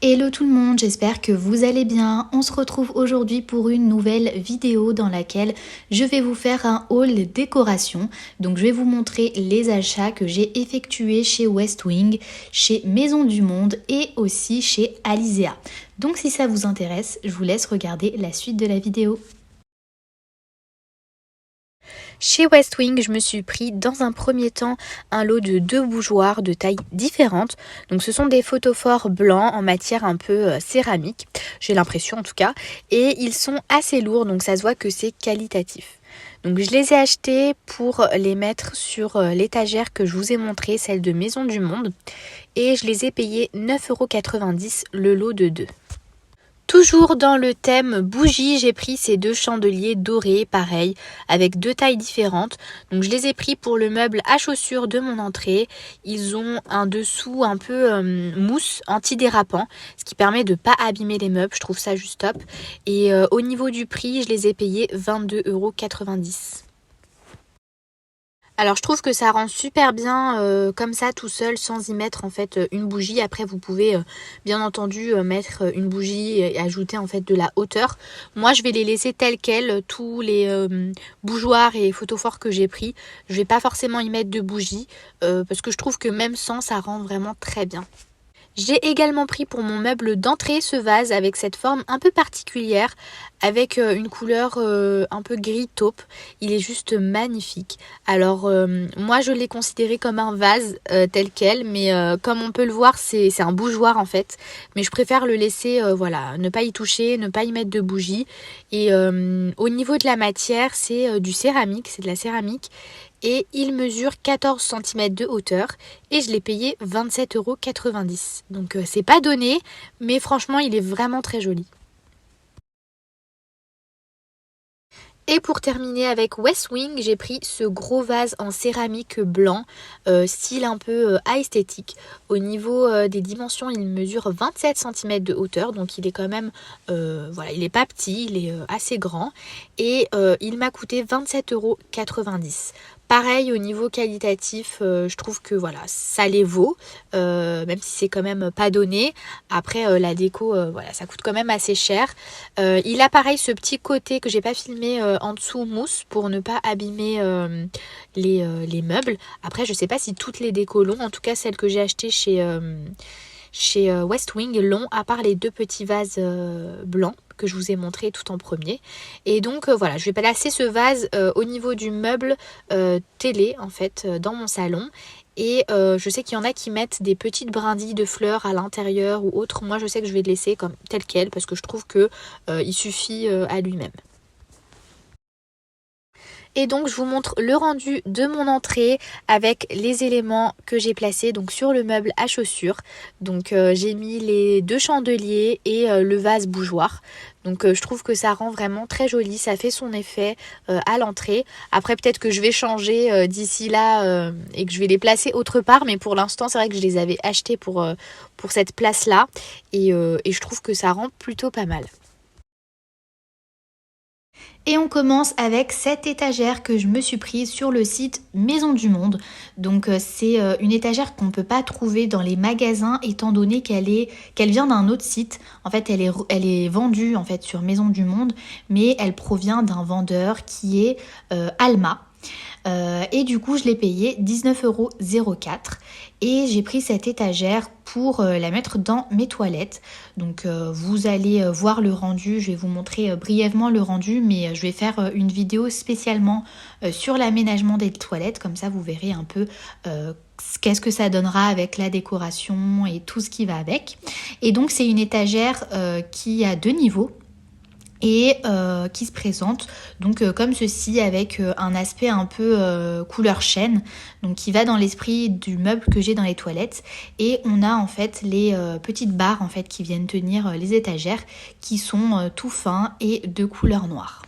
Hello tout le monde, j'espère que vous allez bien. On se retrouve aujourd'hui pour une nouvelle vidéo dans laquelle je vais vous faire un haul décoration. Donc je vais vous montrer les achats que j'ai effectués chez Westwing, chez Maison du Monde et aussi chez Alizea. Donc si ça vous intéresse, je vous laisse regarder la suite de la vidéo. Chez Westwing, je me suis pris dans un premier temps un lot de 2 bougeoirs de tailles différentes. Donc ce sont des photophores blancs en matière un peu céramique, j'ai l'impression en tout cas. Et ils sont assez lourds, donc ça se voit que c'est qualitatif. Donc je les ai achetés pour les mettre sur l'étagère que je vous ai montrée, celle de Maison du Monde. Et je les ai payés 9,90 € le lot de 2. Toujours dans le thème bougie, j'ai pris ces 2 chandeliers dorés, pareil, avec 2 tailles différentes. Donc je les ai pris pour le meuble à chaussures de mon entrée. Ils ont un dessous un peu mousse, antidérapant, ce qui permet de ne pas abîmer les meubles. Je trouve ça juste top. Et au niveau du prix, je les ai payés 22,90 €. Alors je trouve que ça rend super bien comme ça tout seul sans y mettre en fait une bougie. Après vous pouvez bien entendu mettre une bougie et ajouter en fait de la hauteur. Moi je vais les laisser tels quels, tous les bougeoirs et photophores que j'ai pris. Je vais pas forcément y mettre de bougie parce que je trouve que même sans ça rend vraiment très bien. J'ai également pris pour mon meuble d'entrée ce vase avec cette forme un peu particulière, avec une couleur un peu gris taupe. Il est juste magnifique. Alors moi je l'ai considéré comme un vase tel quel, mais comme on peut le voir c'est un bougeoir en fait. Mais je préfère le laisser, voilà, ne pas y toucher, ne pas y mettre de bougie. Et au niveau de la matière c'est du céramique, c'est de la céramique. Et il mesure 14 cm de hauteur et je l'ai payé 27,90 €. Donc c'est pas donné, mais franchement il est vraiment très joli. Et pour terminer avec Westwing, j'ai pris ce gros vase en céramique blanc, style un peu esthétique. Au niveau des dimensions, il mesure 27 cm de hauteur, donc il est quand même, voilà, il est pas petit, il est assez grand. Et il m'a coûté 27,90 €. Pareil au niveau qualitatif, je trouve que voilà, ça les vaut, même si c'est quand même pas donné. Après la déco, voilà, ça coûte quand même assez cher. Il a pareil ce petit côté que j'ai pas filmé en dessous mousse pour ne pas abîmer les meubles. Après je sais pas si toutes les décos l'ont, en tout cas celles que j'ai achetées chez Westwing l'ont, à part les 2 petits vases blancs que je vous ai montré tout en premier. Et donc voilà, je vais placer ce vase au niveau du meuble télé en fait dans mon salon. Et je sais qu'il y en a qui mettent des petites brindilles de fleurs à l'intérieur ou autre. Moi je sais que je vais le laisser comme tel quel parce que je trouve que il suffit à lui-même. Et donc je vous montre le rendu de mon entrée avec les éléments que j'ai placés donc sur le meuble à chaussures. Donc j'ai mis les 2 chandeliers et le vase bougeoir. Donc je trouve que ça rend vraiment très joli, ça fait son effet à l'entrée. Après peut-être que je vais changer d'ici là et que je vais les placer autre part. Mais pour l'instant c'est vrai que je les avais achetés pour cette place là. Et je trouve que ça rend plutôt pas mal. Et on commence avec cette étagère que je me suis prise sur le site Maison du Monde. Donc c'est une étagère qu'on ne peut pas trouver dans les magasins étant donné qu'elle vient d'un autre site. En fait elle est vendue en fait sur Maison du Monde, mais elle provient d'un vendeur qui est Alma. Et du coup je l'ai payé 19,04 € et j'ai pris cette étagère pour la mettre dans mes toilettes. Donc vous allez voir le rendu, je vais vous montrer brièvement le rendu, mais je vais faire une vidéo spécialement sur l'aménagement des toilettes, comme ça vous verrez un peu qu'est-ce que ça donnera avec la décoration et tout ce qui va avec. Et donc c'est une étagère qui a 2 niveaux et qui se présente donc comme ceci avec un aspect un peu couleur chêne, donc qui va dans l'esprit du meuble que j'ai dans les toilettes. Et on a en fait les petites barres en fait qui viennent tenir les étagères qui sont tout fins et de couleur noire.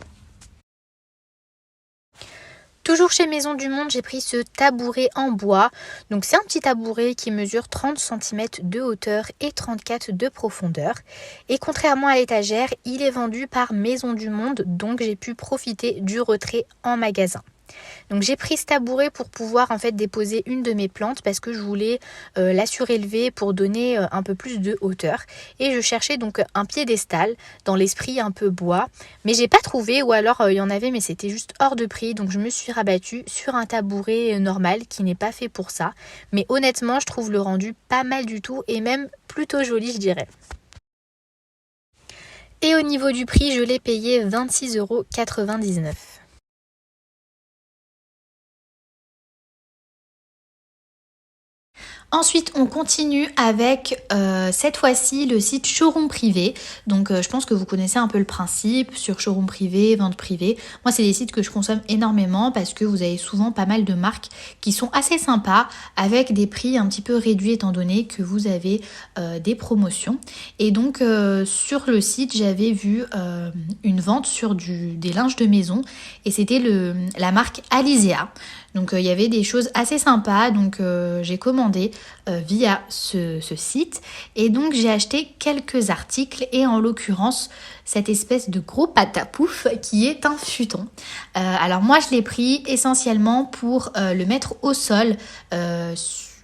Toujours chez Maison du Monde, j'ai pris ce tabouret en bois. Donc c'est un petit tabouret qui mesure 30 cm de hauteur et 34 de profondeur. Et contrairement à l'étagère, il est vendu par Maison du Monde, donc j'ai pu profiter du retrait en magasin. Donc j'ai pris ce tabouret pour pouvoir en fait déposer une de mes plantes parce que je voulais la surélever pour donner un peu plus de hauteur. Et je cherchais donc un piédestal dans l'esprit un peu bois, mais j'ai pas trouvé, ou alors il y en avait mais c'était juste hors de prix. Donc je me suis rabattue sur un tabouret normal qui n'est pas fait pour ça. Mais honnêtement je trouve le rendu pas mal du tout et même plutôt joli je dirais. Et au niveau du prix je l'ai payé 26,99 €. Ensuite, on continue avec cette fois-ci le site Showroom Privé. Donc je pense que vous connaissez un peu le principe sur Showroom Privé, vente privée. Moi, c'est des sites que je consomme énormément parce que vous avez souvent pas mal de marques qui sont assez sympas avec des prix un petit peu réduits étant donné que vous avez des promotions. Et donc sur le site, j'avais vu une vente sur des linges de maison et c'était la marque Alizea. Donc il y avait des choses assez sympas, donc j'ai commandé via ce site et donc j'ai acheté quelques articles et en l'occurrence cette espèce de gros patapouf qui est un futon. Alors moi je l'ai pris essentiellement pour le mettre au sol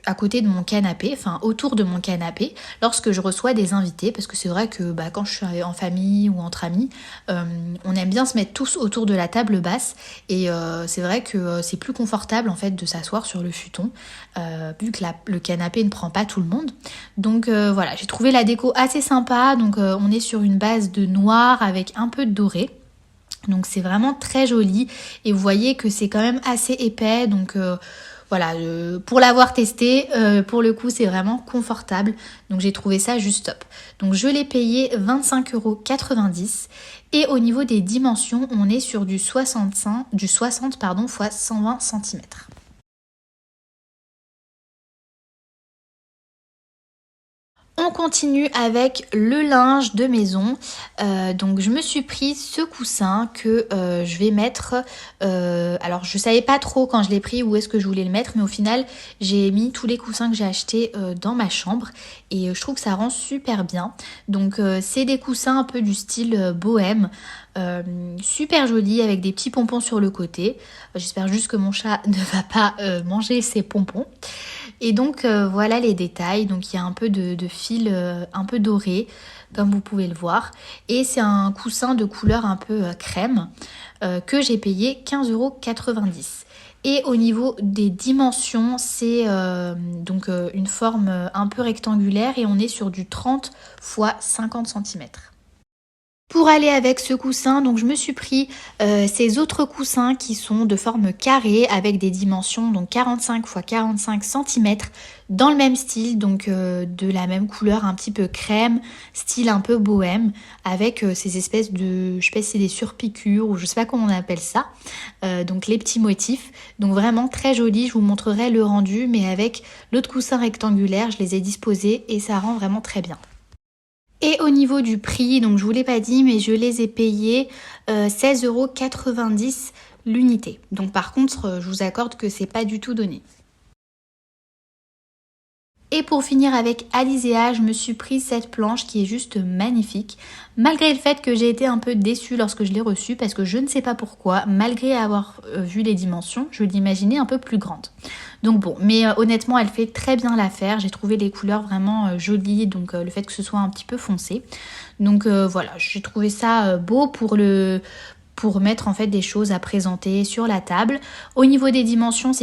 à côté de mon canapé, enfin autour de mon canapé, lorsque je reçois des invités, parce que c'est vrai que quand je suis en famille ou entre amis, on aime bien se mettre tous autour de la table basse, et c'est vrai que c'est plus confortable en fait de s'asseoir sur le futon, vu que le canapé ne prend pas tout le monde. Donc voilà, j'ai trouvé la déco assez sympa, donc on est sur une base de noir avec un peu de doré. Donc c'est vraiment très joli, et vous voyez que c'est quand même assez épais, donc voilà, pour l'avoir testé, pour le coup c'est vraiment confortable, donc j'ai trouvé ça juste top. Donc je l'ai payé 25,90 € et au niveau des dimensions on est sur du 60 x 120 cm. On continue avec le linge de maison. Donc je me suis pris ce coussin que je vais mettre. Alors je savais pas trop quand je l'ai pris où est-ce que je voulais le mettre, mais au final j'ai mis tous les coussins que j'ai achetés dans ma chambre et je trouve que ça rend super bien. Donc c'est des coussins un peu du style bohème. Super joli avec des petits pompons sur le côté. J'espère juste que mon chat ne va pas manger ces pompons. Et donc voilà les détails, donc il y a un peu de fil un peu doré comme vous pouvez le voir, et c'est un coussin de couleur un peu crème que j'ai payé 15,90 €. Et au niveau des dimensions, c'est donc une forme un peu rectangulaire et on est sur du 30 x 50 cm. Pour aller avec ce coussin, donc je me suis pris ces autres coussins qui sont de forme carrée avec des dimensions donc 45 x 45 cm dans le même style, donc de la même couleur un petit peu crème, style un peu bohème, avec ces espèces de, je sais pas si c'est des surpiqûres ou je sais pas comment on appelle ça, donc les petits motifs, donc vraiment très joli. Je vous montrerai le rendu, mais avec l'autre coussin rectangulaire, je les ai disposés et ça rend vraiment très bien. Et au niveau du prix, donc je vous l'ai pas dit, mais je les ai payés 16,90 € l'unité. Donc par contre, je vous accorde que c'est pas du tout donné. Et pour finir avec Alizea, je me suis pris cette planche qui est juste magnifique. Malgré le fait que j'ai été un peu déçue lorsque je l'ai reçue, parce que je ne sais pas pourquoi, malgré avoir vu les dimensions, je l'imaginais un peu plus grande. Donc bon, mais honnêtement elle fait très bien l'affaire. J'ai trouvé les couleurs vraiment jolies, donc le fait que ce soit un petit peu foncé. Donc voilà, j'ai trouvé ça beau pour mettre en fait des choses à présenter sur la table. Au niveau des dimensions, c'est